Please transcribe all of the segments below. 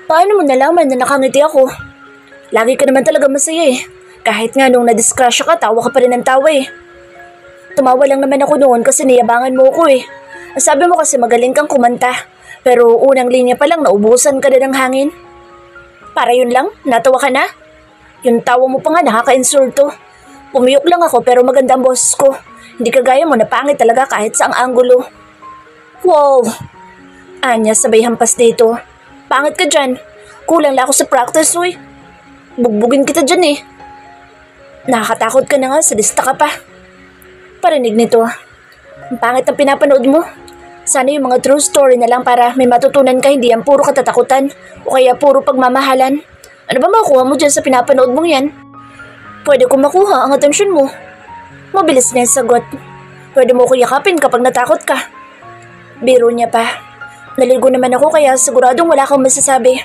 Paano mo nalaman na nakangiti ako? Lagi ka naman talaga masaya eh. Kahit nga nung nadiskrasya ka, tawa ka pa rin ng tawa eh. Tumawa lang naman ako noon kasi niyabangan mo ako eh. Ang sabi mo kasi magaling kang kumanta. Pero unang linya pa lang naubusan ka na ng hangin. Para yun lang, natawa ka na? Yung tawa mo pa nga nakaka-insulto. Pumiyok lang ako pero maganda ang boses ko. Hindi kagaya mo na pangit talaga kahit sa ang anggulo. Wow! Anya sabay hampas dito. Pangit ka dyan. Kulang lang ako sa practice, uy. Bugbugin kita dyan eh. Nakakatakot ka na nga, sadista ka pa. Parinig nito. Ang pangit ang pinapanood mo. Sana yung mga true story na lang para may matutunan ka, hindi yan puro katatakutan o kaya puro pagmamahalan. Ano ba makuha mo dyan sa pinapanood mong yan? Pwede ko makuha ang atensyon mo. Mabilis na yung sagot. Pwede mo ko yakapin kapag natakot ka. Biro niya pa. Naligo naman ako kaya siguradong wala kang masasabi.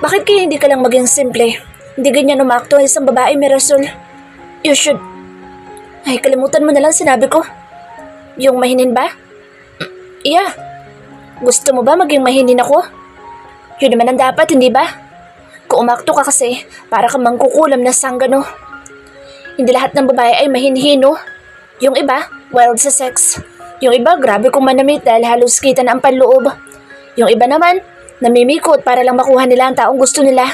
Bakit kaya hindi ka lang maging simple? Hindi ganyan umakto ang isang babae, Mirasol. You should... Ay, kalimutan mo na lang sinabi ko. Yung mahinin ba? Yeah. Gusto mo ba maging mahinin ako? Yun naman ang dapat, hindi ba? Kung umakto ka kasi, para kang mangkukulam na sanggano. Hindi lahat ng babae ay mahinhino. Yung iba, wild sa sex. Yung iba, grabe kung manamit dahil halos kita na ang panloob. Yung iba naman, namimikot para lang makuha nila ang taong gusto nila.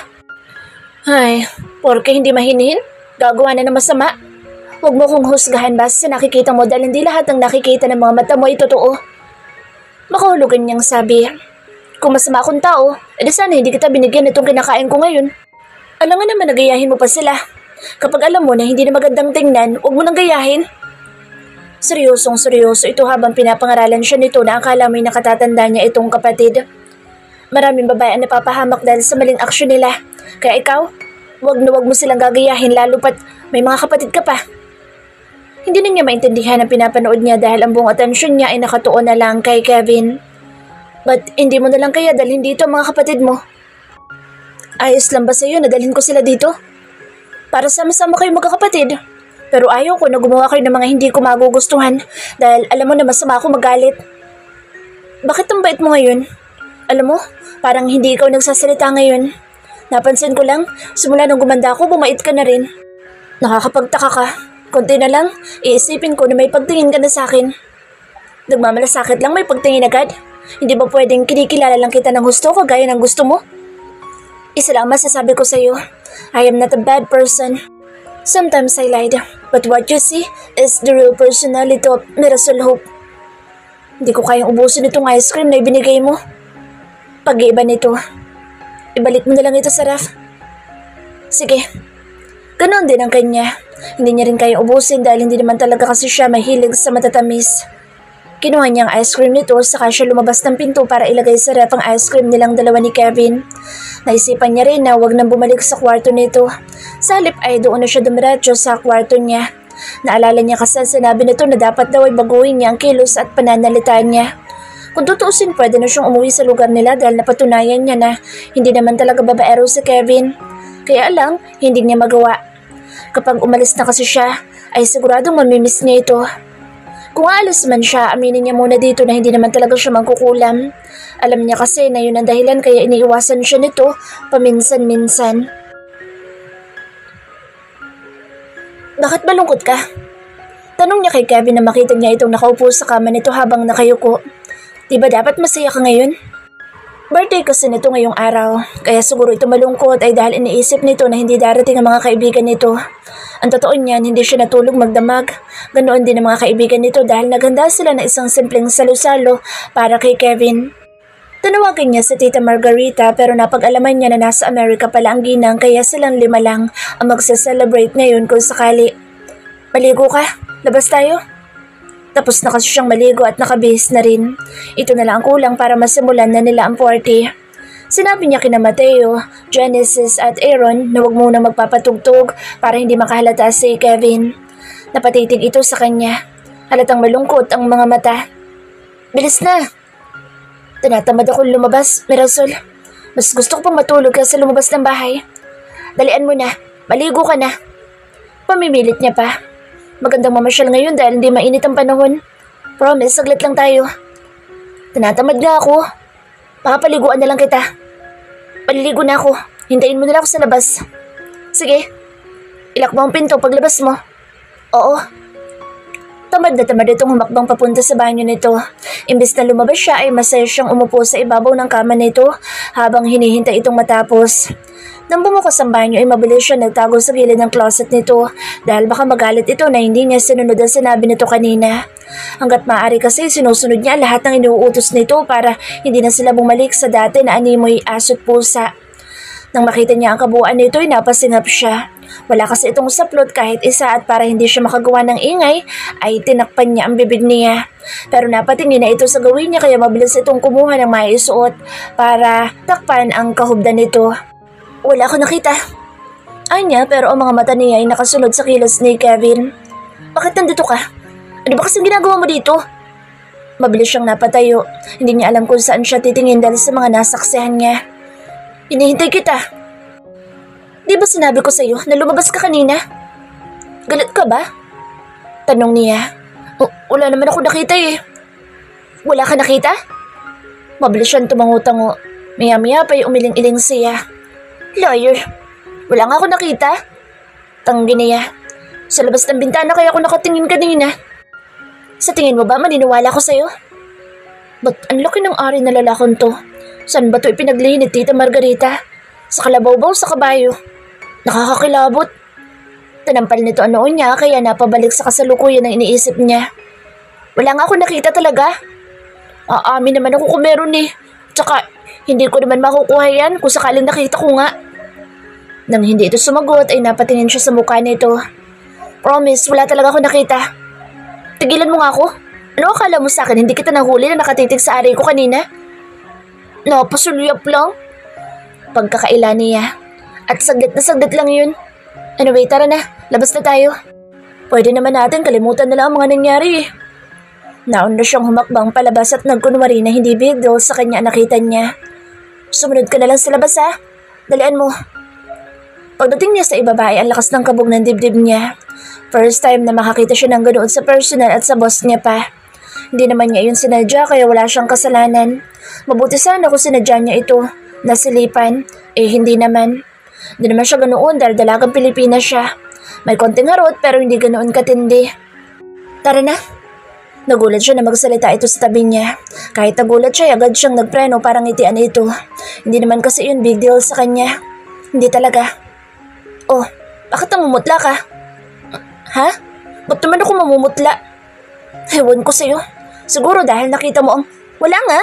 Ay, porke hindi mahinin, gagawa na ng masama. Huwag mo kong husgahan basta sa nakikita mo dahil hindi lahat ng nakikita ng mga mata mo ay totoo. Makahulugan niyang sabi. Kung masama akong tao, edi sana hindi kita binigyan itong kinakain ko ngayon. Alam nga naman nagayahin mo pa sila. Kapag alam mo na hindi na magandang tingnan, huwag mo nang gayahin. Seryosong seryoso ito habang pinapangaralan siya nito na akala mo'y nakatatanda niya itong kapatid. Maraming babae ang napapahamak dahil sa maling aksyon nila. Kaya ikaw, wag na wag mo silang gagayahin lalo pat may mga kapatid ka pa. Hindi na niya maintindihan ang pinapanood niya dahil ang buong atensyon niya ay nakatuon na lang kay Kevin. But hindi mo na lang kaya dalhin dito ang mga kapatid mo? Ayos lang ba sa'yo na dalhin ko sila dito? Para sama-sama kayo magkakapatid. Pero ayaw ko na gumawa kayo ng mga hindi ko magugustuhan dahil alam mo na masama ako magalit. Bakit ang bait mo ngayon? Alam mo, parang hindi ikaw nagsasalita ngayon. Napansin ko lang, simula nung gumanda ako, bumait ka na rin. Nakakapagtaka ka. Konti na lang, iisipin ko na may pagtingin ka na sa akin. Nagmamalasakit lang may pagtingin agad. Hindi ba pwedeng kinikilala lang kita ng gusto kagaya ng gusto mo? Isa lang masasabi ko sa'yo, I am not a bad person. Sometimes I lied, but what you see is the real personality of Mirasol Hope. Hindi ko kayang ubusin itong ice cream na ibinigay mo. Pag-iiba nito, ibalik mo na lang ito sa ref. Sige, ganoon din ang kanya. Hindi niya rin kayang ubusin dahil hindi naman talaga kasi siya mahilig sa matatamis. Kinuha niya ang ice cream nito saka siya lumabas ng pinto para ilagay sa ref ang ice cream nilang dalawa ni Kevin. Naisipan niya rin na huwag nang bumalik sa kwarto nito. Sa halip ay doon na siya dumiretso sa kwarto niya. Naalala niya kasi sinabi nito na dapat daw ay baguhin niya ang kilos at pananalita niya. Kung tutuusin pwede na siyang umuwi sa lugar nila dahil napatunayan niya na hindi naman talaga babaero si Kevin. Kaya lang, hindi niya magawa. Kapag umalis na kasi siya, ay siguradong mamimiss niya ito. Kung aalis man siya, aminin niya muna dito na hindi naman talaga siya mangkukulam. Alam niya kasi na yun ang dahilan kaya iniiwasan siya nito paminsan-minsan. Bakit malungkot ka? Tanong niya kay Kevin na makita niya itong nakaupo sa kama nito habang nakayuko. Diba dapat masaya ka ngayon? Birthday kasi nito ngayong araw, kaya siguro ito malungkot ay dahil iniisip nito na hindi darating ang mga kaibigan nito. Ang totoo niyan, hindi siya natulog magdamag. Ganoon din ang mga kaibigan nito dahil naghanda sila na isang simpleng salo-salo para kay Kevin. Tanawagan niya si Tita Margarita pero napag-alaman niya na nasa Amerika pala ang ginang kaya silang 5 lang ang magse-celebrate ngayon kung sakali. Maligo ka? Labas tayo? Tapos na kasi siyang maligo at nakabihis na rin. Ito na lang ang kulang para masimulan na nila ang party. Sinabi niya kina Mateo, Genesis at Aaron na huwag muna magpapatugtog para hindi makahalata si Kevin. Napatitig ito sa kanya. Halatang malungkot ang mga mata. Bilis na! Tinatamad akong lumabas, Mirasol. Mas gusto ko pang matulog kasi lumabas ng bahay. Dalian mo na, maligo ka na. Pamimilit niya pa. Magandang mamasyal ngayon dahil hindi mainit ang panahon. Promise, saglit lang tayo. Tinatamad nga ako. Pakapaliguan na lang kita. Paliligo na ako. Hintayin mo na lang ako sa labas. Sige. Ilak mo ang pinto paglabas mo. Oo. Tamad na tamad itong humakbang papunta sa banyo nito. Imbes na lumabas siya ay masaya siyang umupo sa ibabaw ng kama nito habang hinihintay itong matapos. Nang bumukas ang banyo ay mabilis siya nagtago sa gilid ng closet nito dahil baka magalit ito na hindi niya sinunod ang sinabi nito kanina. Hanggat maaari kasi sinusunod niya lahat ng inuutos nito para hindi na sila bumalik sa dati na animoy aso't pusa. Nang makita niya ang kabuuan nito ay napasingap siya. Wala kasi itong saplot kahit isa at para hindi siya makagawa ng ingay ay tinakpan niya ang bibig niya. Pero napatingin na ito sa gawin niya kaya mabilis itong kumuha ng maisuot para takpan ang kahubdan nito. Wala ako nakita. Anya pero ang mga mata niya ay nakasunod sa kilos ni Kevin. Bakit nandito ka? Ano ba kasing ginagawa mo dito? Mabilis siyang napatayo. Hindi niya alam kung saan siya titingin dahil sa mga nasaksihan niya. Hinihintay kita. Di ba sinabi ko sa'yo na lumabas ka kanina? Galit ka ba? Tanong niya. Wala naman ako nakita eh. Wala ka nakita? Mabilis siyang tumango-tango. Maya-maya pa'y umiling-iling siya. Liar. Wala nga ako nakita. Tanggi niya. Sa labas ng bintana kaya ako nakatingin kanina. Sa tingin mo ba maniniwala ko sa'yo? Ba't ang laki ng ari na lalakon to? Saan ba ito ipinaglihi ni Tita Margarita? Sa kalabaw-baw sa kabayo. Nakakakilabot. Tinampal nito ang noon niya kaya napabalik sa kasalukuyan ang iniisip niya. Wala nga ako nakita talaga. Aamin naman ako kung meron eh. Tsaka hindi ko naman makukuha yan kung sakaling nakita ko nga. Nang hindi ito sumagot ay napatingin siya sa mukha nito. Promise, wala talaga ako nakita. Tigilan mo nga ako. Ano akala mo sa akin? Hindi kita nahuli na nakatitig sa ari ko kanina? Napasuluyap lang. Pagkakaila niya. At saglit na saglit lang yun. Anyway, tara na. Labas na tayo. Pwede naman natin kalimutan na lang ang mga nangyari eh. Naon na siyang humakbang palabas at nagkunwari na hindi big deal sa kanya nakita niya. Sumunod ka na lang sa labas ha. Dalian mo. Pagdating niya sa ibaba ay ang lakas ng kabog ng dibdib niya. First time na makakita siya ng ganoon sa personal at sa boss niya pa. Hindi naman niya yun sinadya kaya wala siyang kasalanan. Mabuti sana kung sinadya niya ito. Nasilipan. Hindi naman. Hindi naman siya ganoon dahil dalagang Pilipinas siya. May konting harot pero hindi ganoon katindi. Tara na. Nagulat siya na magsalita ito sa tabi niya. Kahit nagulat siya, agad siyang nagpreno para ngitian ito. Hindi naman kasi yun big deal sa kanya. Hindi talaga. Oh, bakit namumutla ka? Ha? Ba't naman ako mamumutla? Ewan ko sa'yo. Siguro dahil nakita mo ang... Wala nga.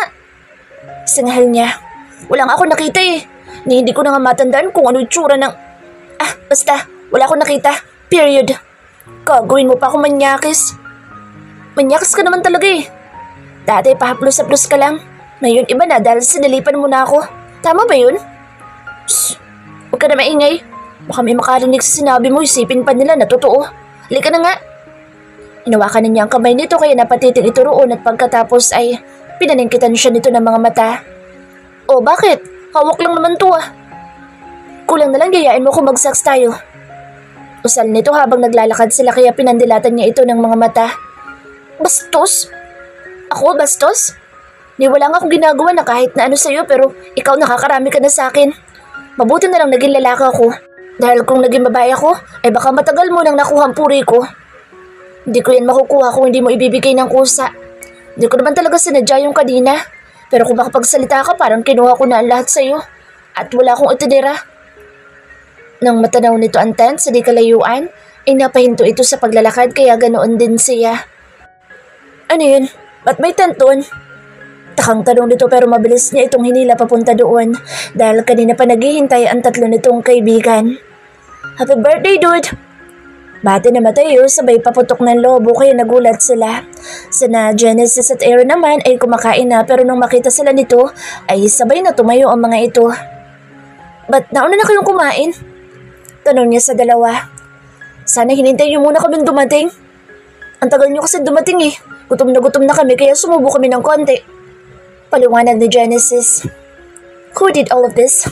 Singhal niya. Wala nga ako nakita eh. Hindi ko na nga matandaan kung ano itsura ng... basta. Wala ako nakita. Period. Gagawin mo pa ako manyakis. Manyakis ka naman talaga eh. Dati pahaplos-haplos ka lang. Ngayon iba na dahil sinalipan mo na ako. Tama ba yun? Shh. Huwag ka na maingay. Baka may makarinig sa sinabi mo, isipin pa nila na totoo. Halika na nga. Inawakan na niya ang kamay nito kaya napatitig ito roon at pagkatapos ay pinaningkitan siya nito ng mga mata. Oh, bakit? Hawak lang naman to ah. Kulang na lang gayain mo kung mag-sex tayo. Usal nito habang naglalakad sila kaya pinandilatan niya ito ng mga mata. Bastos? Ako, bastos? Ni wala nga akong ginagawa na kahit na ano sa'yo pero ikaw nakakarami ka na sa akin. Mabuti na lang naging lalaki ako. Dahil kung naging babae ako, ay baka matagal mo nang nakuha ang puri ko. Hindi ko yan makukuha kung hindi mo ibibigay ng kusa. Hindi ko naman talaga sinadya yung kanina. Pero kung makapagsalita ka, parang kinuha ko na ang lahat sa'yo. At wala akong itinira. Nang matanaw nito ang tent sa di kalayuan, ay napahinto ito sa paglalakad kaya ganoon din siya. Ano yun? Ba't may tent doon? Takang tanong nito pero mabilis niya itong hinila papunta doon dahil kanina pa naghihintay ang tatlo nitong kaibigan. Happy birthday, dude! Bati na Mateo sabay paputok ng lobo kaya nagulat sila. Sina Genesis at Aaron naman ay kumakain na pero nung makita sila nito ay sabay na tumayo ang mga ito. Ba't nauna na kayong kumain? Tanong niya sa dalawa. Sana hinintay niyo muna kaming dumating. Ang tagal niyo kasi dumating eh. Gutom na kami kaya sumubo kami ng konti. Paliwanag ni Genesis. Who did all of this?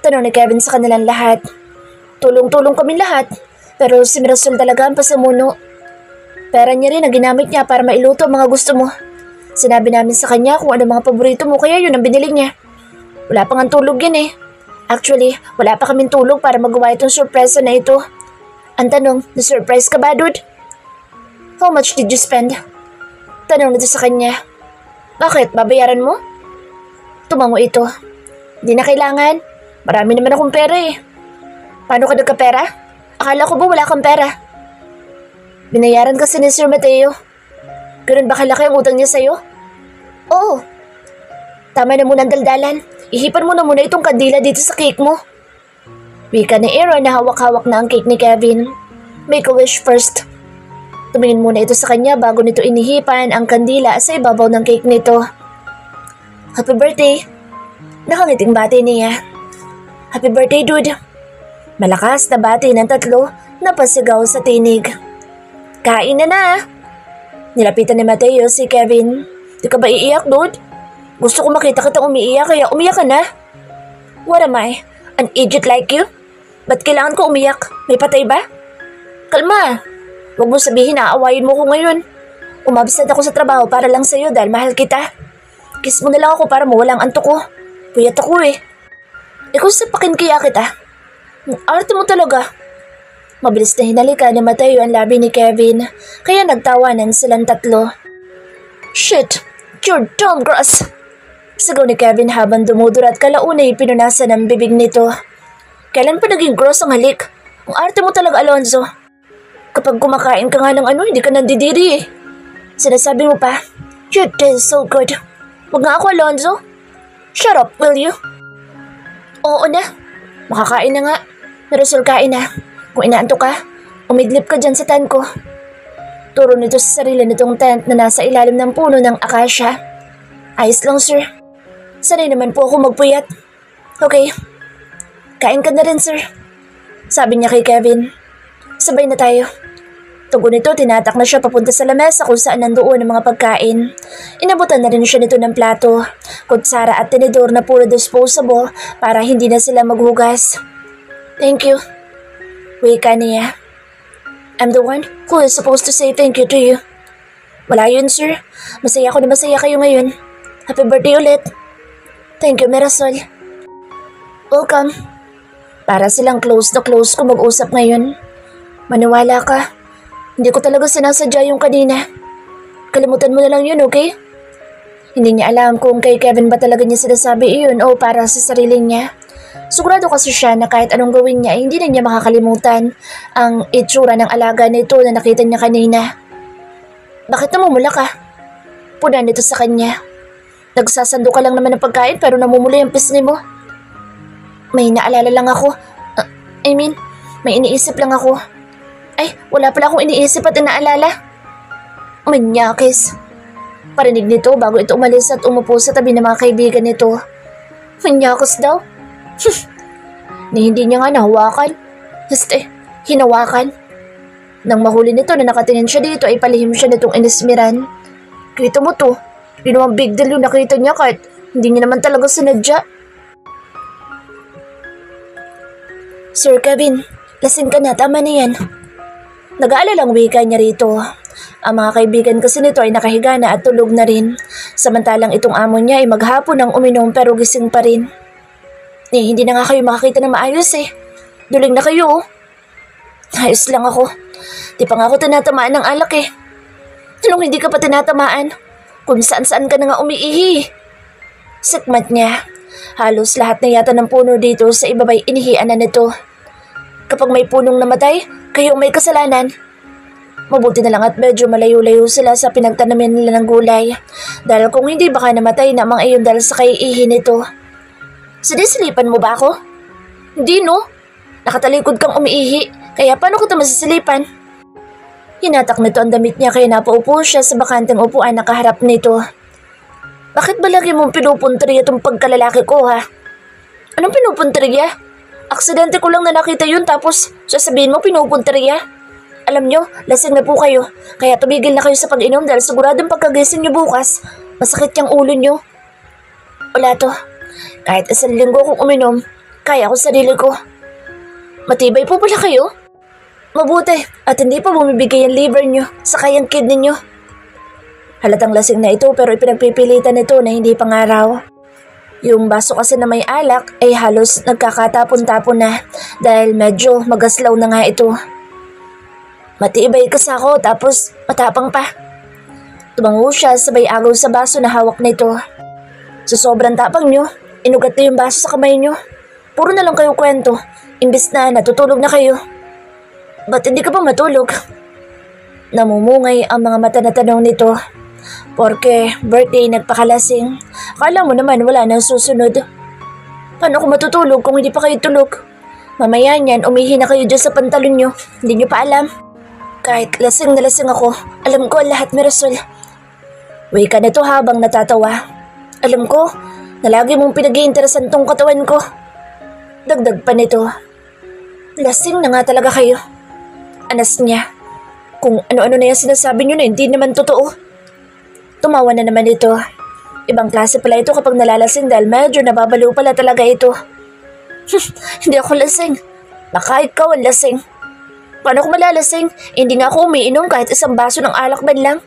Tanong ni Kevin sa kanilang lahat. Tulong-tulong kami lahat. Pero si Mirasol talaga ang pasamuno. Pera niya rin na ginamit niya para mailuto ang mga gusto mo. Sinabi namin sa kanya kung ano mga paborito mo kaya yun ang binili niya. Wala pa nga tulog yan eh. Actually, wala pa kaming tulog para magawa itong surpresa na ito. Ang tanong, na-surprise ka ba, dude? How much did you spend? Tanong nito sa kanya. Bakit? Babayaran mo? Tumango ito. Di na kailangan. Marami naman akong pera eh. Paano ka nagkapera? Akala ko ba wala kang pera? Binayaran kasi ni Sir Mateo. Ganun ba kalaki ang utang niya sa'yo? Oo. Tama na muna ang daldalan. Ihipan mo na muna itong kandila dito sa cake mo. Wika ni Aaron na hawak-hawak na ang cake ni Kevin. Make a wish first. Tumingin muna ito sa kanya bago nito inihipan ang kandila sa ibabaw ng cake nito. Happy birthday! Nakangiting bati niya. Happy birthday, dude! Malakas na bati ng tatlo na pasigaw sa tinig. Kain na! Nilapitan ni Mateo si Kevin. Di ka ba iiyak, dude? Gusto ko makita kitang umiiyak kaya umiyak ka na. What am I? An idiot like you? Ba't kailangan ko umiyak? May patay ba? Kalma! Huwag mo sabihin na aawayin mo ko ngayon. Umabsent ako sa trabaho para lang sa'yo dahil mahal kita. Kiss mo na lang ako para mawalang antok ko. Puyat ako eh. Ikaw sapakin kaya kita. Ang arte mo talaga. Mabilis na hinalikan ni Mateo ang labi ni Kevin, kaya nagtawanan silang tatlo. Shit! You're dumb, grass! Sigaw ni Kevin habang dumudurat kalaunay pinunasan ang bibig nito. Kailan pa naging gross ang halik? Ang arte mo talaga, Alonzo. Kapag kumakain ka nga ng hindi ka nandidiri eh. Sinasabi mo pa, you taste so good. Huwag nga ako, Alonzo. Shut up, will you? Oo na. Makakain na nga. Narusol kain na. Kung inaantok ka, umidlip ka dyan sa tent ko. Turo nito sa sarili nitong tent na nasa ilalim ng puno ng akasya. Ayos lang, sir. Sanay naman po ako magpuyat. Okay. Kain ka na rin, sir. Sabi niya kay Kevin. Sabay na tayo. Tugon nito, tinatak na siya papunta sa lamesa kung saan nandoon ang mga pagkain. Inabutan na rin siya nito ng plato, kutsara at tinidor na puro disposable para hindi na sila maghugas. Thank you. Wika niya. I'm the one who is supposed to say thank you to you. Wala yun, sir. Masaya ako na masaya kayo ngayon. Happy birthday ulit. Thank you, Mirasol. Welcome. Para silang close na close kung mag-usap ngayon. Maniwala ka. Hindi ko talaga sinasadya yung kanina. Kalimutan mo na lang yun, okay? Hindi niya alam kung kay Kevin ba talaga niya sinasabi iyon o para sa sarili niya. Sigurado kasi siya na kahit anong gawin niya, hindi na niya makakalimutan ang itsura ng alaga nito na nakita niya kanina. Bakit namumula ka? Puna nito sa kanya. Nagsasando ka lang naman ng pagkain pero namumula yung pisngi mo. May naalala lang ako. May iniisip lang ako. Ay, wala pala akong iniisip at inaalala. Manyakis. Parinig nito bago ito umalis at umupo sa tabi ng mga kaibigan nito. Manyakis daw? Ni hindi niya nga nahawakan. Hinawakan. Nang mahuli nito na nakatingin siya dito ay palihim siya nitong inismiran. Kita mo to, di naman big deal yung nakita niya kahit hindi niya naman talaga sinadya. Sir Kevin, lasing ka na, tama na yan. Nag-aalalang wika niya rito. Ang mga kaibigan kasi nito ay nakahiga na at tulog na rin. Samantalang itong amo niya ay maghapon ng uminom pero gising pa rin. Hindi na nga kayo makakita na maayos eh. Duling na kayo oh. Ayos lang ako. Di pa nga ako tinatamaan ng alak eh. Anong hindi ka pa tinatamaan? Kung saan-saan ka na nga umiihi. Sikmat niya. Halos lahat na yata ng puno dito sa ibabay inihian na nito. Kapag may punong namatay, kayo may kasalanan. Mabuti na lang at medyo malayo-layo sila sa pinagtanamin nila ng gulay. Dahil kung hindi baka namatay na mga iyon dahil sa kaiihi nito. Sinisilipan mo ba ako? Hindi no. Nakatalikod kang umiihi, kaya paano kita masisilipan? Hinatak nito ang damit niya kaya napaupo siya sa bakanteng upuan na kaharap nito. Bakit ba lagi mong pinupunteriya itong pagkalalaki ko ha? Anong pinupunteriya? Aksidente ko lang na nakita yun tapos sasabihin mo pinupunteriya? Alam nyo, lasing na po kayo, kaya tumigil na kayo sa pag-inom dahil siguradong pagkagising nyo bukas, masakit yung ulo nyo. Wala to. Kahit isang linggo kong uminom, kaya ko sarili ko. Matibay po pala kayo? Mabuti at hindi pa bumibigay ang liver nyo sa kayang kidney nyo. Halatang lasing na ito pero ipinagpipilitan nito na hindi pangaraw. Yung baso kasi na may alak ay halos nagkakatapon-tapon na dahil medyo magaslaw na nga ito. Matibay kasi ako tapos matapang pa. Tumango siya sabay agaw sa baso na hawak nito. Sa sobrang tapang nyo, inugat na yung baso sa kamay nyo. Puro na lang kayo kwento, imbis na natutulog na kayo. Ba't hindi ka pa matulog? Namumungay ang mga mata na tanong nito. Porke birthday nagpakalasing. Akala mo naman wala nang susunod. Paano ako matutulog kung hindi pa kayo tulog? Mamaya niyan, umihi na kayo dyan sa pantalon nyo. Hindi nyo pa alam. Kahit lasing na lasing ako, alam ko lahat may rason. Wika na to habang natatawa. Alam ko na lagi mong pinag-iinteresan tong katawan ko. Dagdag pa nito. Lasing na nga talaga kayo. Anas niya. Kung ano-ano na yung sinasabi nyo na hindi naman totoo. Tumawa na naman ito. Ibang klase pala ito kapag nalalasing dahil medyo nababaliw pala talaga ito. Hindi ako lasing. Baka ikaw ang lasing. Paano ako malalasing? Hindi nga ako umiinom kahit isang baso ng alak man lang.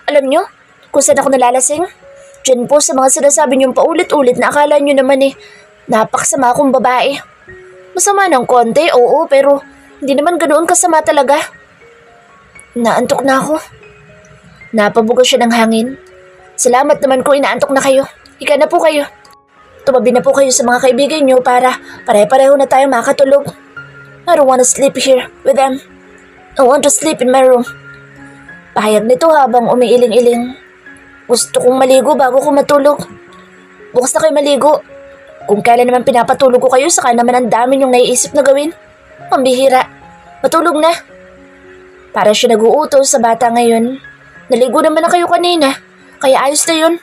Alam nyo, kung saan ako nalalasing? Diyan po sa mga sinasabi niyong paulit-ulit na akala nyo naman napaksama akong babae. Masama ng konti, oo, pero hindi naman ganoon kasama talaga. Naantok na ako. Napabugo siya ng hangin. Salamat naman kung inaantok na kayo. Ika na po kayo. Tumabi na po kayo sa mga kaibigan nyo para pare-pareho na tayo makatulog. I don't wanna sleep here with them. I want to sleep in my room. Pahayag nito habang umiiling-iling. Gusto kong maligo bago ko matulog. Bukas na kayo maligo. Kung kailan naman pinapatulog ko kayo, saka naman ang dami nyong naiisip na gawin. Pambihira. Matulog na. Para siya nag-uutos sa bata ngayon. Naligo naman na kayo kanina, kaya ayos na yun.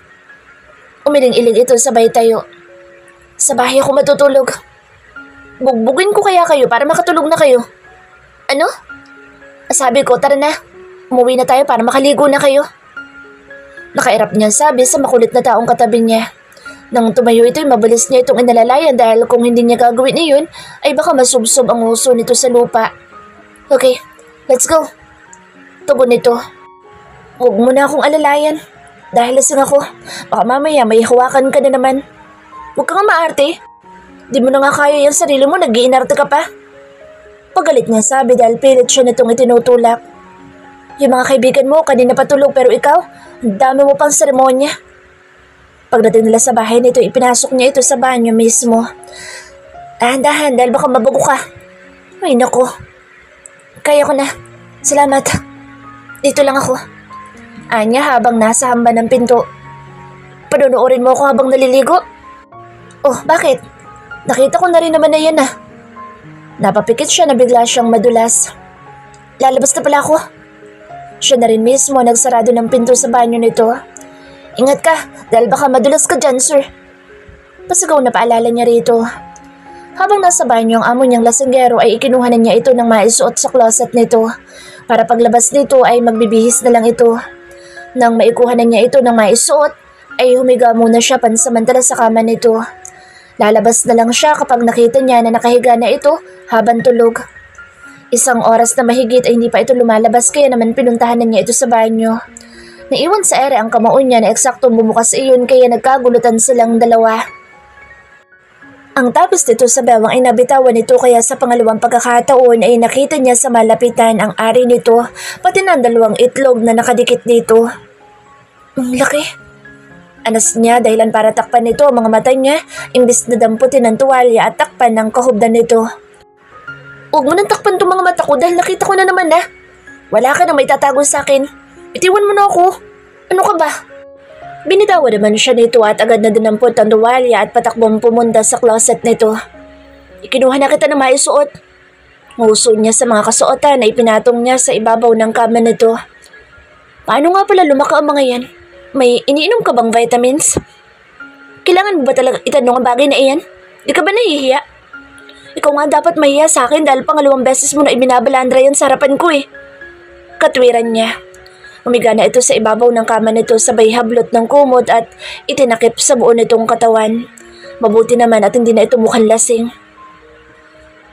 Umiling-iling ito sabay tayo. Sa bahay ako matutulog. Bugbugin ko kaya kayo para makatulog na kayo. Ano? Sabi ko, tara na. Umuwi na tayo para makaligo na kayo. Nakairap niyang sabi sa makulit na taong katabi niya. Nang tumayo ito'y mabilis niya itong inalalayan dahil kung hindi niya gagawin iyon, ay baka masubsob ang uso nito sa lupa. Okay, let's go. Tugon nito. Huwag mo na akong alalayan. Dahil lasing ako. Baka mamaya may hawakan ka na naman. Huwag ka nga maarte. Di mo na nga kaya yung sarili mo, nag-iinarte ka pa. Pagalit niya sabi dahil pilit siya nitong itinutulak. Yung mga kaibigan mo kanina patulog pero ikaw, ang dami mo pang seremonya. Pagdating nila sa bahay nito, ipinasok niya ito sa banyo mismo. Dahan-dahan dahil baka mabago ka. Ay nako. Kaya ko na. Salamat. Dito lang ako. Anya habang nasa hamba ng pinto. Panunuorin mo ako habang naliligo? Oh, bakit? Nakita ko na rin naman na yan ah. Napapikit siya na bigla siyang madulas. Lalabas na pala ako. Siya na rin mismo nagsarado ng pinto sa banyo nito. Ingat ka, dahil baka madulas ka dyan, sir. Pasigaw na paalala niya rito. Habang nasa banyo ang amo niyang lasinggero ay ikinuha na niya ito ng maisuot sa closet nito. Para paglabas nito ay magbibihis na lang ito. Nang maikuha na niya ito ng maisuot, ay humiga muna siya pansamantala sa kama nito. Lalabas na lang siya kapag nakita niya na nakahiga na ito habang tulog. Isang oras na mahigit ay hindi pa ito lumalabas kaya naman pinuntahan na niya ito sa banyo. Naiwan sa ere ang kamao niya na eksaktong bumukas iyon kaya nagkagulutan silang dalawa. Ang tapos nito sa bewang ay nabitawan nito kaya sa pangalawang pagkakataon ay nakita niya sa malapitan ang ari nito pati ng dalawang itlog na nakadikit dito. Ang laki. Anas niya dahilan para takpan nito ang mga mata niya imbis na damputin ng tuwalya at takpan ng kahubdan nito. Huwag mo nang takpan itong mga mata ko dahil nakita ko na naman na. Wala ka nang may tatago sa akin. Itiwan mo na ako. Ano ka ba? Binitawan naman siya nito at agad na dinampot ang tuwalya at patakbong pumunta sa closet nito. Ikinuha na kita na maisuot. Nguso niya sa mga kasuotan na ipinatong niya sa ibabaw ng kama nito. Paano nga pala lumaka ang mga yan? May iniinom ka bang vitamins? Kailangan mo ba talaga itanong ang bagay na iyan? Di ka ba nahihiya? Ikaw nga dapat mahiya sa akin dahil pangalawang beses mo na ibinabalandra yan sa harapan ko eh. Katwiran niya. Umiga na ito sa ibabaw ng kama nito sabay hablot ng kumot at itinakip sa buo nitong katawan. Mabuti naman at hindi na ito mukhang lasing.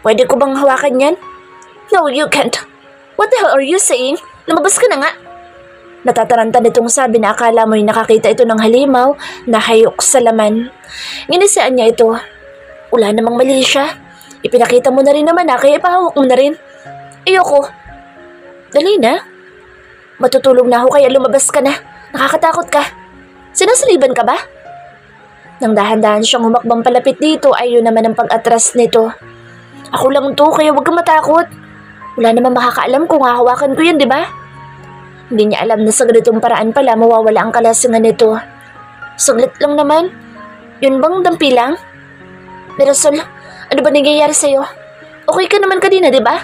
Pwede ko bang hawakan yan? No, you can't. What the hell are you saying? Lumabas ka na nga. Natataranta nitong sabi na akala mo'y nakakita ito ng halimaw na hayok sa laman. Nginisaan niya ito. Wala namang mali siya. Ipinakita mo na rin naman kaya ipahawak mo na rin. Ayoko. Dali na. Matutulog na ako kaya lumabas ka na. Nakakatakot ka. Sinasaliban ka ba? Nang dahan-dahan siyang humakbang palapit dito ay yun naman ang pag-atras nito. Ako lang to kaya huwag kang matakot. Wala namang makakaalam kung hahawakan ko yun, di ba? Hindi niya alam na sa ganitong paraan pala mawawala ang kalasingan nito. Saglit lang naman. Yun bang dampi lang? Mirasol, ano ba nangyayari sa'yo? Okay ka naman kanina, di ba?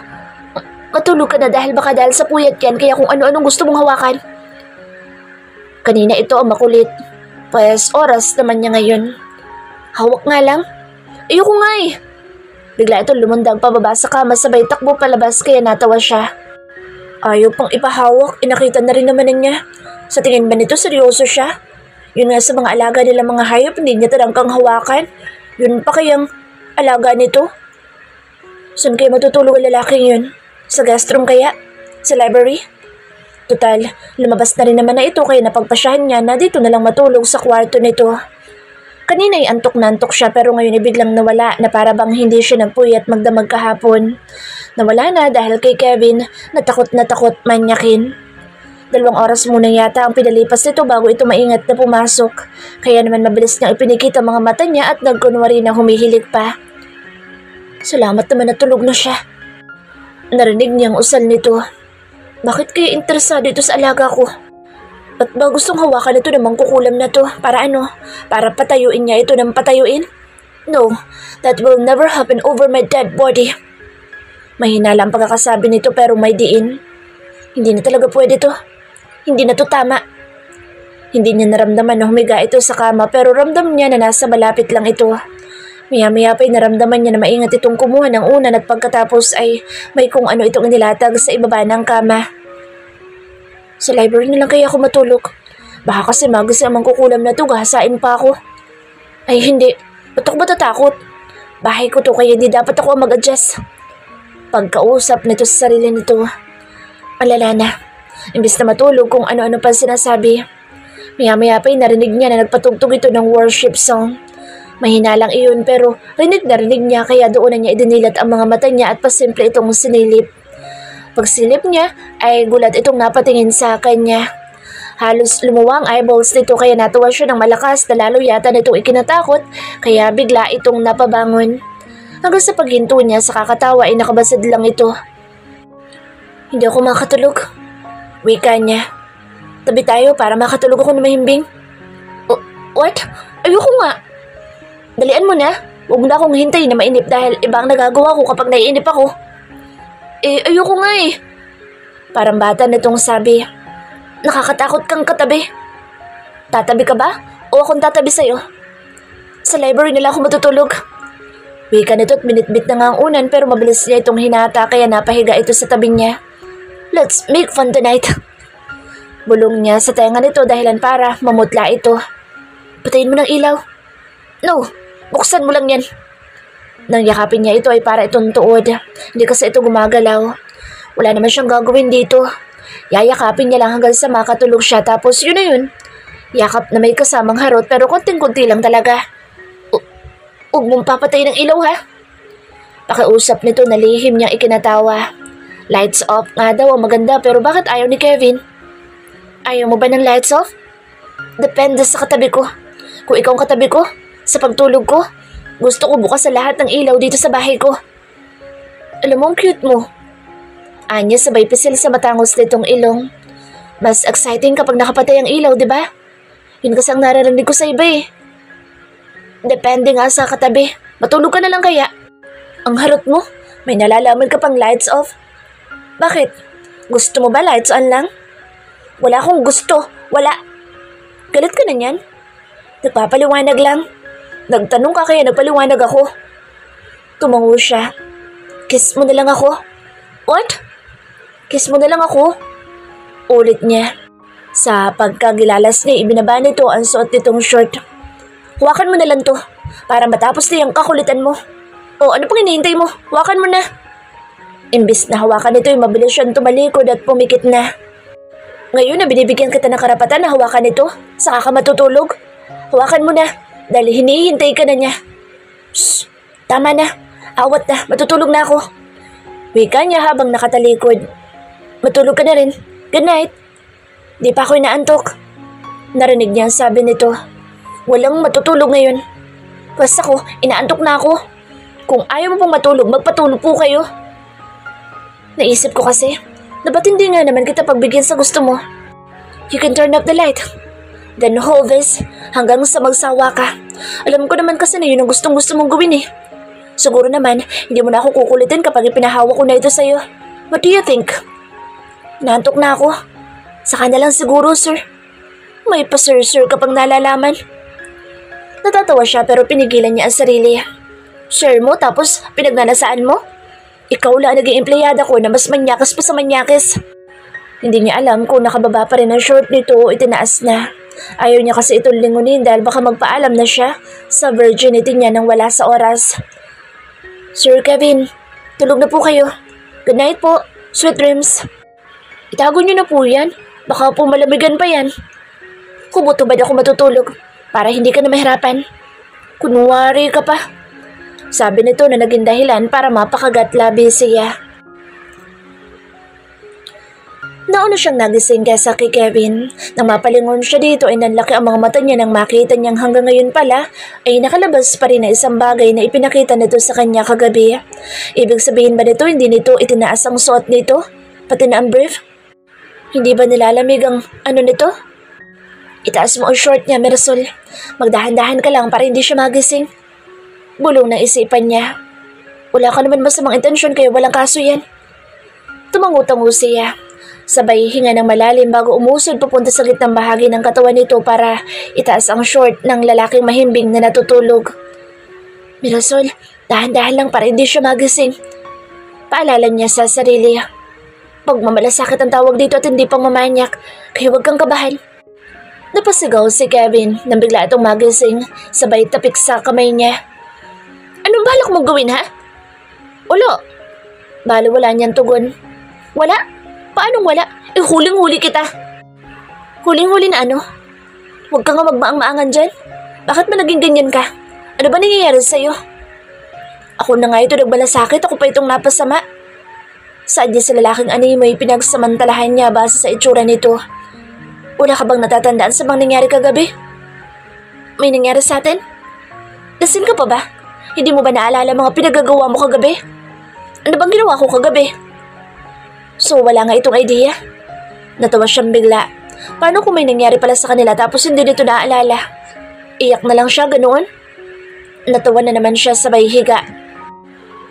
Matulog ka na dahil sa puyat yan kaya kung ano-anong gusto mong hawakan. Kanina ito ang makulit. Pues oras naman niya ngayon. Hawak nga lang. Ayoko nga eh. Bigla ito lumundag pababa sa kama sabay takbo palabas kaya natawa siya. Ayaw pang ipahawak, inakita na rin naman niya. Sa tingin ba nito seryoso siya? Yun nga sa mga alaga nila mga hayop, hindi niya tarangkang hawakan. Yun pa kayang alaga nito? Saan kayo matutulog ang lalaking yun? Sa guest room kaya? Sa library? Total, lumabas na rin naman na ito kaya napagpasyahan niya na dito na lang matulog sa kwarto nito. Kanina ay antok na antok siya pero ngayon ay biglang nawala na para bang hindi siya nagpuyat magdamag kahapon. Nawala na dahil kay Kevin na takot manyakin. 2 oras muna yata ang pinalipas nito bago ito maingat na pumasok. Kaya naman mabilis niyang ipinikit ang mga mata niya at nagkunwari na humihilig pa. Salamat naman na tulog na siya. Narinig niyang usal nito. Bakit kaya interesado ito sa alaga ko? Ba't ba gustong hawakan ito ng mangkukulam na to? Para ano? Para patayuin niya ito ng patayuin? No, that will never happen over my dead body. Mahina lang pagkakasabi nito pero may diin. Hindi na talaga pwede to. Hindi na to tama. Hindi niya naramdaman na humiga ito sa kama pero ramdam niya na nasa malapit lang ito. Maya-maya pa'y naramdaman niya na maingat itong kumuha ng unan at pagkatapos ay may kung ano itong inilatag sa ibaba ng kama. Sa library na lang kaya ako matulog. Baka kasi magising ang mangkukulam na to, gahasain pa ako. Ay hindi, ba't ako matatakot? Bahay ko to kaya hindi dapat ako mag-adjust. Pagkausap nito sa sarili nito, alala na. Imbis na matulog kung ano-ano pa sinasabi. Maya-maya pa'y narinig niya na nagpatugtog ito ng worship song. Mahina lang iyon pero rinig na rinig niya kaya doon na niya idinilat ang mga mata niya at pasimple itong sinilip. Pagsilip niya ay gulat itong napatingin sa kanya. Halos lumuwang eyeballs nito kaya natuwa siya ng malakas na lalo yata nitong ikinatakot kaya bigla itong napabangon. Hanggang sa paghinto niya sa kakatawa ay nakabasad lang ito. Hindi ako makatulog. Wika niya. Tabi tayo para makatulog ako na mahimbing. What? Ayoko nga. Dalian mo na. Huwag na akong hintayin na mainip dahil iba ang nagagawa ko kapag naiinip ako. Ayoko nga eh. Parang bata nitong sabi. Nakakatakot kang katabi. Tatabi ka ba? O akong tatabi sa'yo? Sa library nila ako matutulog. Wika nito at minitbit na nga ang unan pero mabilis niya itong hinata kaya napahiga ito sa tabi niya. Let's make fun tonight. Bulong niya sa tenga nito dahilan para mamutla ito. Patayin mo ng ilaw. No, buksan mo lang yan. Nang yakapin niya ito ay para itong tuod. Hindi kasi ito gumagalaw. Wala naman siyang gagawin dito. Yayakapin niya lang hanggang sa makatulog siya tapos yun na yun. Yakap na may kasamang harot pero konting-kunti lang talaga. Huwag mong papatay ng ilaw ha. Pakiusap nito na lihim niyang ikinatawa. Lights off nga daw ang maganda pero bakit ayaw ni Kevin? Ayaw mo ba ng lights off? Depende sa katabi ko. Kung ikaw ang katabi ko, sa pagtulog ko, gusto ko bukas sa lahat ng ilaw dito sa bahay ko. Alam mo ang cute mo. Anya sabay pisil sa matangos nitong ilong. Mas exciting kapag nakapatay ang ilaw, di ba? Yun kasi ang naririnig ko sa iba eh. Depende nga sa katabi. Matulog ka na lang kaya. Ang harot mo, may nalalaman ka pang lights off. Bakit? Gusto mo ba lights on lang? Wala akong gusto. Wala. Galit ka na niyan? Nagpapaliwanag lang. Nagtanong ka kaya nagpaliwanag ako. Tumango siya. Kiss mo na lang ako. What? Kiss mo na lang ako? Ulit niya. Sa pagkagilalas niya, ibinaba nito ang suot nitong short. Huwakan mo na lang to para matapos na yung kakulitan mo. O ano pang hinihintay mo? Huwakan mo na. Imbis na hawakan nito, mabilis siyang tumalikod at pumikit na. Ngayon na binibigyan kita ng karapatan na hawakan ito, saka ka matutulog. Hawakan mo na, dahil hinihintay ka na niya. Shh! Tama na, awat na, matutulog na ako. Wika niya habang nakatalikod. Matulog ka na rin. Good night. Di pa ako inaantok. Narinig niya ang sabi nito. Walang matutulog ngayon. Basta ko, inaantok na ako. Kung ayaw mo pong matulog, magpatulog po kayo. Naisip ko kasi, na ba't hindi nga naman kita pagbigyan sa gusto mo? You can turn up the light. Then hold this hanggang sa magsawa ka. Alam ko naman kasi na yun ang gustong gusto mong gawin eh. Siguro naman, hindi mo na ako kukulitin kapag ipinahawa ko na ito sa'yo. What do you think? Naantok na ako. Saka na lang siguro, sir. May pa-sir-sir kapag nalalaman. Natatawa siya pero pinigilan niya ang sarili. Sir mo tapos pinagnanasaan mo? Ikaw lang naging empleyada ko na mas manyakas pa sa manyakis. Hindi niya alam kung nakababa pa rin ang short nito o itinaas na. Ayaw niya kasi itong lingunin dahil baka magpaalam na siya sa virginity niya nang wala sa oras. Sir Kevin, tulog na po kayo. Good night po. Sweet dreams. Itago niyo na po yan. Baka po malamigan pa yan. Kumutubad ako matutulog para hindi ka na mahirapan. Kunwari ka pa. Sabi nito na naging dahilan para mapakagat labi siya. Nauna siyang nagising kesa kay Kevin. Nang mapalingon siya dito ay nanlaki ang mga mata niya nang makita niyang hanggang ngayon pala ay nakalabas pa rin na isang bagay na ipinakita nito sa kanya kagabi. Ibig sabihin ba nito hindi nito itinaas ang suot nito? Pati na ang brief? Hindi ba nilalamig ang ano nito? Itaas mo ang short niya, Mirasol. Magdahan-dahan ka lang para hindi siya magising. Bulong ng isipan niya. Wala ka naman masamang intensyon kaya walang kaso yan. Tumangutango siya. Sabay hinga ng malalim bago umusod papunta sa gitnang bahagi ng katawan nito para itaas ang short ng lalaking mahimbing na natutulog. Mirasol, dahan-dahan lang para hindi siya magising. Paalala niya sa sarili. Pagmamalasakit ang tawag dito at hindi pang mamanyak, kaya huwag kang kabahan. Napasigaw si Kevin nang bigla itong magising, sabay tapik sa kamay niya. Anong balak mong gawin ha? Ulo. Balo wala niyang tugon. Wala? Paanong wala? Huling-huli kita. Huling-huli na ano? Huwag ka nga magmaang-maangan dyan. Bakit ba naging ganyan ka? Ano ba nangyayari sa'yo? Ako na nga ito nagbalasakit, ako pa itong napasama. Sadya sa lalaking animoy pinagsamantalahan niya base sa itsura nito. Wala ka bang natatandaan sa mga nangyari kagabi? May nangyari sa atin? Lasing ka pa ba? Hindi mo ba naalala mga pinagagawa mo kagabi? Ano bang ginawa ko kagabi? So wala nga itong idea? Natawa siyang bigla. Paano kung may nangyari pala sa kanila tapos hindi nito naaalala? Iyak na lang siya, ganoon? Natawa na naman siya sabay higa.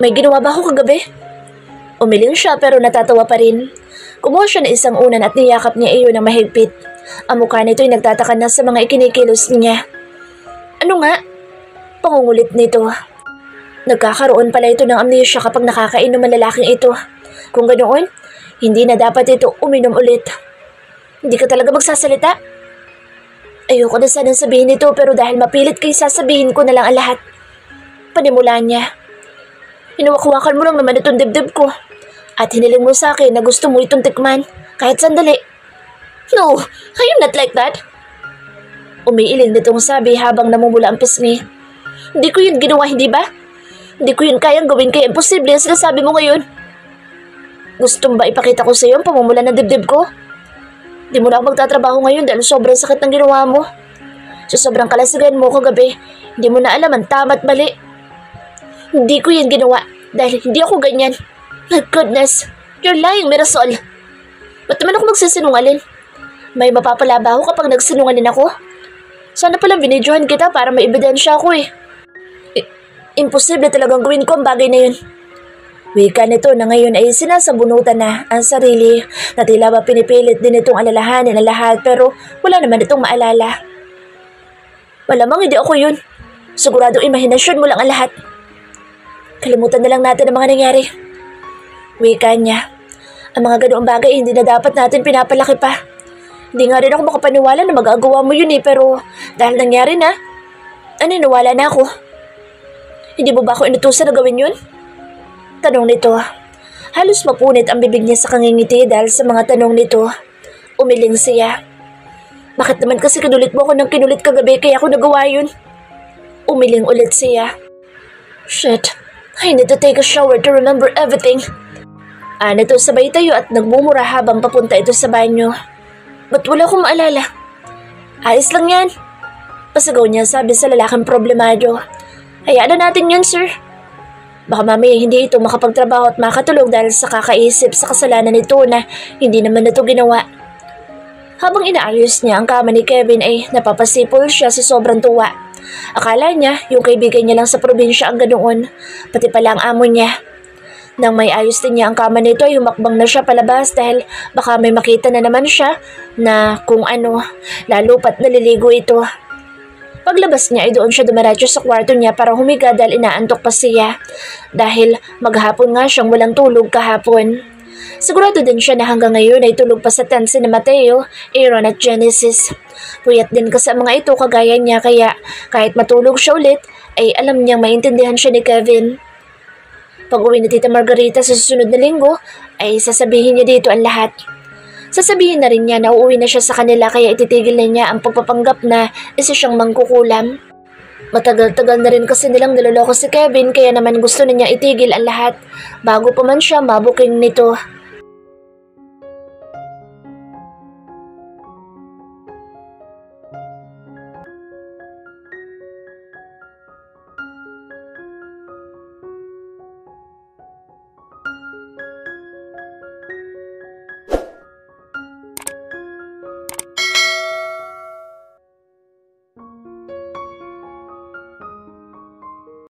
May ginawa ba ako kagabi? Umiling siya pero natatawa pa rin. Kumuha siya ng isang unan at niyakap niya iyon ng mahigpit. Ang mukha nito ay nagtataka na sa mga ikinikilos niya. Ano nga? Pangungulit nito. Nagkakaroon pala ito ng amnesia kapag nakakainom ang lalaking ito. Kung ganoon, hindi na dapat ito uminom ulit. Hindi ka talaga magsasalita? Ayoko na sanang sabihin ito pero dahil mapilit kayo sasabihin ko na lang ang lahat. Panimula niya. Hinawak-hawakan mo lang naman itong dibdib ko. At hiniling mo sa akin na gusto mo itong tikman kahit sandali. No, I'm not like that. Umiiling nitong sabi habang namumula ang pisngi. Hindi ko yun ginawa, hindi ba? Hindi ko yun kayang gawin kaya imposible ang sinasabi mo ngayon. Gusto mo ba ipakita ko sa iyo ang pamumula ng dibdib ko? Di mo na ako magtatrabaho ngayon dahil sobrang sakit ng ginawa mo. Sa sobrang kalasigan mo kagabi, hindi mo na alam ang tama at mali. Hindi ko yan ginawa dahil hindi ako ganyan. My goodness, you're lying, Mirasol. Ba't naman ako magsisinungalin? May mapapala ba ako kapag nagsinungalin ako? Sana pala binidyohan kita para may ebidensya ako eh. Imposible talagang gawin ko ang bagay na yun. Wika nito na ngayon ay sinasabunutan na ang sarili na tila ba pinipilit din itong alalahanin ang lahat pero wala naman itong maalala. Malamang hindi ako yun. Siguradong imahinasyon mo lang ang lahat. Kalimutan na lang natin ang mga nangyari. Wika niya. Ang mga ganoong bagay hindi na dapat natin pinapalaki pa. Hindi nga rin ako makapaniwala na magagawa mo yun eh pero dahil nangyari na, naniniwala na ako. Hindi mo ba ako inutusan na gawin yun? Tanong nito. Halos mapunit ang bibig niya sa kangingiti dahil sa mga tanong nito. Umiling siya. Bakit naman kasi kinulit mo ako ng kinulit kagabi kaya ako nagawa yun? Umiling ulit siya. Shit, I need to take a shower to remember everything. Nito sabay tayo at nagmumura habang papunta ito sa banyo. Ba't wala akong maalala? Ayos lang yan. Pasigaw niya sabi sa lalaking problemado. Hayaan na natin yun, sir. Baka mamaya hindi ito makapagtrabaho at makatulog dahil sa kakaisip sa kasalanan nito na hindi naman na ito ginawa. Habang inaayos niya ang kama ni Kevin ay napapasipol siya sa sobrang tuwa. Akala niya yung kaibigan niya lang sa probinsya ang ganoon, pati pala ang amo niya. Nang may ayos din niya ang kama nito ay humakbang na siya palabas dahil baka may makita na naman siya na kung ano, lalo pat naliligo ito. Paglabas niya ay doon siya dumiretso sa kwarto niya para humiga dahil inaantok pa siya. Dahil maghapon nga siyang walang tulog kahapon. Sigurado din siya na hanggang ngayon ay tulog pa sa tent si Mateo, Aaron at Genesis. Puyat din kasi ang mga ito kagaya niya kaya kahit matulog siya ulit ay alam niyang maintindihan siya ni Kevin. Pag uwi ni Tita Margarita sa susunod na linggo ay sasabihin niya dito ang lahat. Sasabihin na rin niya na uuwi na siya sa kanila kaya ititigil na niya ang pagpapanggap na isa siyang mangkukulam. Matagal-tagal na rin kasi nilang niloloko si Kevin kaya naman gusto na niya itigil ang lahat bago pa man siya mabuking nito.